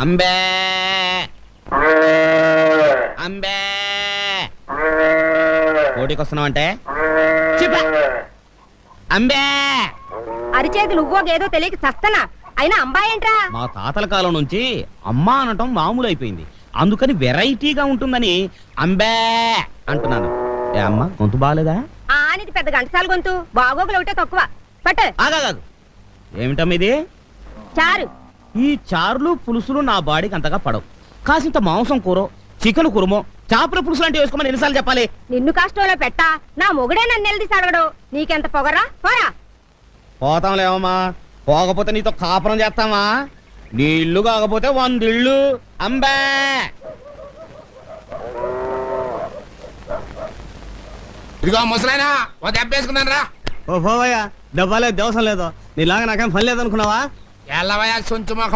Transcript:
అంబే అంబే కోటికి వస్తున్నావు అంటే అంబే అరిచేతి నువ్వో ఏదో తెలియక చస్తనా అయినా అంబాయేంట్రా? మా తాతల కాలం నుంచి అమ్మ అనటం మామూలు అయిపోయింది, అందుకని వెరైటీగా ఉంటుందని అంబే అంటున్నాను. ఏ అమ్మ గొంతు బాగాలేదా? ఆనిది పెద్ద గంటసాల గొంతు, బాగోగులు ఒకటే తక్కువ. పట్టు. ఆగాదు, ఏమిటమ్మ ఇది? చారు. ఈ చారులు పులుసులు నా బాడీకి అంతగా పడవు. కాసింత మాంసం కూర, చికెన్ కురుమో, చేపల పులుసు లాంటివి వేసుకోమని ఎన్నిసార్లు చెప్పాలి? నిన్ను కష్టంలో పెట్టా నా మొగుడే నన్ను నిలదీసి అడగడు. నీకెంత పొగరా? పోరా. పోతాంలేమమ్మా, పోకపోతే నీతో కాపురం చేస్తామా? నీ ఇల్లు కాకపోతే 100 ఇళ్ళు. అంబే ఇదిగో ముసలైనా ఓ దెబ్బ వేసుకున్నాను రా. ఓ పోవయ్యా, దెబ్బలేదు దేవసం లేదు, నీలాగా నాకేం పని లేదనుకున్నావా? ఎల్లవయ్యా సొంచు మొఖం